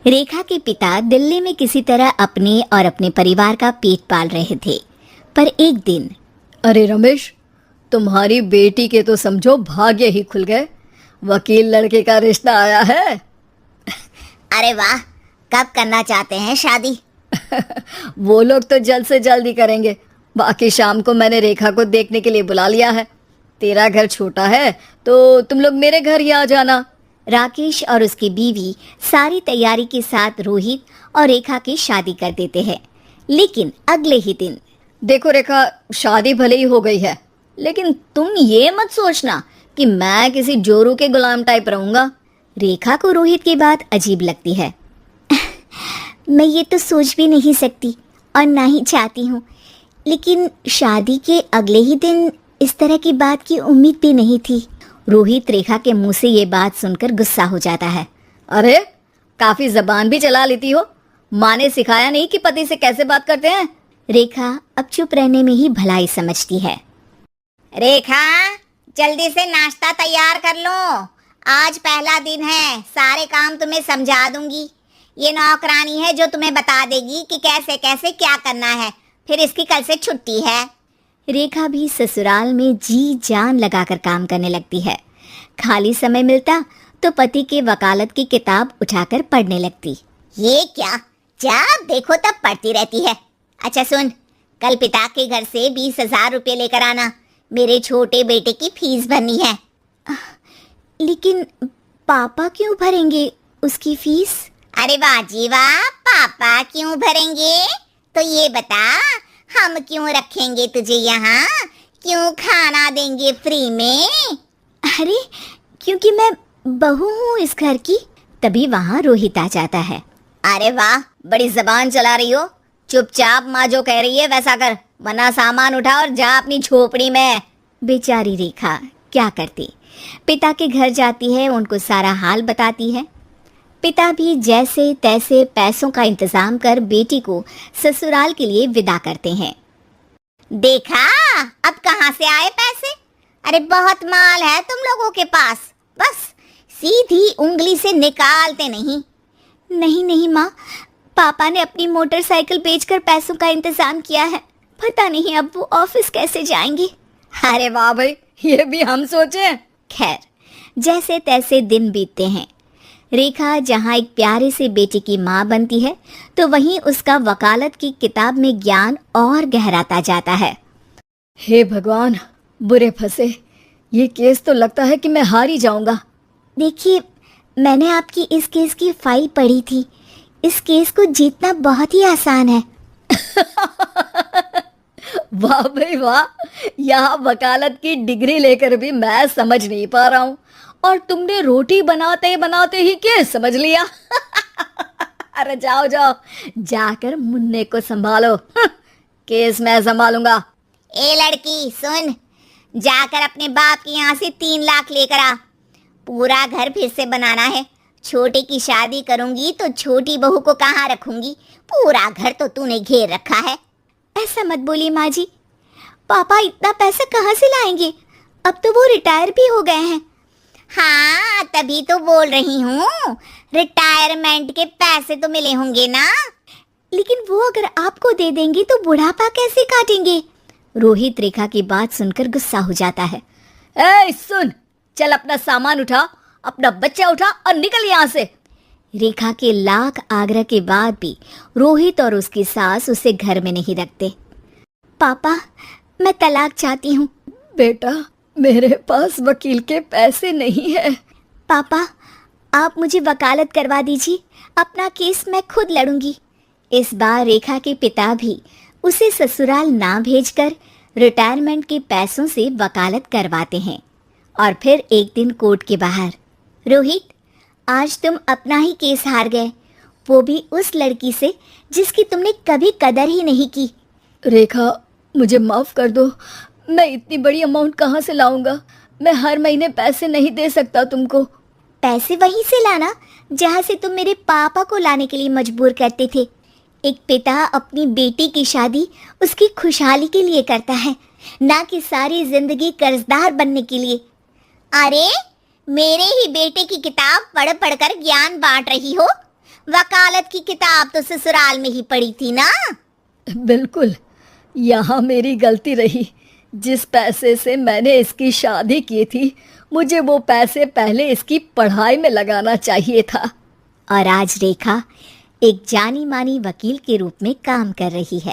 रेखा के पिता दिल्ली में किसी तरह अपने और अपने परिवार का पेट पाल रहे थे, पर एक दिन अरे रमेश, तुम्हारी बेटी के तो समझो भाग्य ही खुल गए। वकील लड़के का रिश्ता आया है। अरे वाह, कब करना चाहते हैं शादी? वो लोग तो जल्द से जल्द ही करेंगे। बाकी शाम को मैंने रेखा को देखने के लिए बुला लिया है। तेरा घर छोटा है तो तुम लोग मेरे घर ही आ जाना। राकेश और उसकी बीवी सारी तैयारी के साथ रोहित और रेखा की शादी कर देते हैं। लेकिन अगले ही दिन देखो रेखा, शादी भले ही हो गई है, लेकिन तुम ये मत सोचना कि मैं किसी जोरू के गुलाम टाइप रहूंगा। रेखा को रोहित की बात अजीब लगती है। मैं ये तो सोच भी नहीं सकती और ना ही चाहती हूँ, लेकिन शादी के अगले ही दिन इस तरह की बात की उम्मीद भी नहीं थी। रोहित रेखा के मुंह से ये बात सुनकर गुस्सा हो जाता है। अरे, काफी जबान भी चला लेती हो। माँ ने सिखाया नहीं कि पति से कैसे बात करते हैं? रेखा अब चुप रहने में ही भलाई समझती है। रेखा, जल्दी से नाश्ता तैयार कर लो। आज पहला दिन है, सारे काम तुम्हें समझा दूंगी। ये नौकरानी है जो तुम्हें बता देगी कि कैसे कैसे क्या करना है। फिर इसकी कल से छुट्टी है। रेखा भी ससुराल में जी जान लगाकर काम करने लगती है। खाली समय मिलता तो पति के वकालत की किताब उठाकर पढ़ने लगती। ये क्या, जब देखो तब पढ़ती रहती है। अच्छा सुन, कल पिता के घर से 20,000 रुपये लेकर आना। मेरे छोटे बेटे की फीस भरनी है। लेकिन पापा क्यों भरेंगे उसकी फीस? अरे वाह जी वाह, पापा क्यों भरेंगे? तो ये बता, हम क्यों रखेंगे तुझे यहाँ? क्यों खाना देंगे फ्री में? अरे, क्योंकि मैं बहू हूँ इस घर की। तभी वहाँ रोहित आ जाता है। अरे वाह, बड़ी जबान चला रही हो। चुपचाप माँ जो कह रही है वैसा कर, वरना सामान उठा और जा अपनी झोपड़ी में। बेचारी रेखा क्या करती, पिता के घर जाती है, उनको सारा हाल बताती है। पिता भी जैसे तैसे पैसों का इंतजाम कर बेटी को ससुराल के लिए विदा करते हैं। देखा, अब कहाँ से आए पैसे? अरे बहुत माल है तुम लोगों के पास, बस सीधी उंगली से निकालते नहीं। नहीं नहीं माँ, पापा ने अपनी मोटरसाइकिल बेचकर पैसों का इंतजाम किया है। पता नहीं अब वो ऑफिस कैसे जाएंगे। अरे वाह भाई, ये भी हम सोचे। खैर, जैसे तैसे दिन बीतते हैं। रेखा जहाँ एक प्यारे से बेटे की माँ बनती है, तो वहीं उसका वकालत की किताब में ज्ञान और गहराता जाता है। हे भगवान, बुरे फंसे। ये केस तो लगता है कि मैं हार ही जाऊंगा। देखिए, मैंने आपकी इस केस की फाइल पढ़ी थी। इस केस को जीतना बहुत ही आसान है। वाह भाई वाह, यहाँ वकालत की डिग्री लेकर भी मैं समझ नहीं पा रहा हूँ, और तुमने रोटी बनाते बनाते ही केस समझ लिया। अरे जाओ जाओ, जाकर मुन्ने को संभालो। केस मैं संभालूंगा। ए लड़की सुन, जाकर अपने बाप के यहाँ से 3 लाख लेकर आ। पूरा घर फिर से बनाना है। छोटे की शादी करूंगी तो छोटी बहू को कहाँ रखूंगी? पूरा घर तो तूने घेर रखा है। ऐसा मत बोलिए माँ जी, पापा इतना पैसा कहाँ से लाएंगे? अब तो वो रिटायर भी हो गए हैं। हाँ, तभी तो बोल रही हूँ, रिटायरमेंट के पैसे तो मिले होंगे ना। लेकिन वो अगर आपको दे देंगे तो बुढ़ापा कैसे काटेंगे? रोहित रेखा की बात सुनकर गुस्सा हो जाता है। ए सुन, चल अपना सामान उठा, अपना बच्चा उठा और निकल यहाँ से। रेखा के लाख आग्रह के बाद भी रोहित और उसकी सास उसे घर में नहीं रखते। पापा, मैं तलाक चाहती हूँ। बेटा, मेरे पास वकील के पैसे नहीं है। पापा, आप मुझे वकालत करवा दीजिए, अपना केस मैं खुद लड़ूंगी। इस बार रेखा के पिता भी उसे ससुराल ना भेजकर रिटायरमेंट के पैसों से वकालत करवाते हैं। और फिर एक दिन कोर्ट के बाहर, रोहित, आज तुम अपना ही केस हार गए, वो भी उस लड़की से जिसकी तुमने कभी कदर ही नहीं की। रेखा, मुझे माफ कर दो। मैं इतनी बड़ी अमाउंट कहाँ से लाऊंगा? मैं हर महीने पैसे नहीं दे सकता तुमको। पैसे वहीं से लाना जहाँ से तुम मेरे पापा को लाने के लिए मजबूर करते थे। एक पिता अपनी बेटी की शादी उसकी खुशहाली के लिए करता है, ना कि सारी जिंदगी कर्जदार बनने के लिए। अरे, मेरे ही बेटे की किताब पढ़ पढ़ कर ज्ञान बांट रही हो। वकालत की किताब तो ससुराल में ही पड़ी थी ना। बिल्कुल, यहाँ मेरी गलती रही। जिस पैसे से मैंने इसकी शादी की थी, मुझे वो पैसे पहले इसकी पढ़ाई में लगाना चाहिए था। और आज रेखा एक जानी मानी वकील के रूप में काम कर रही है।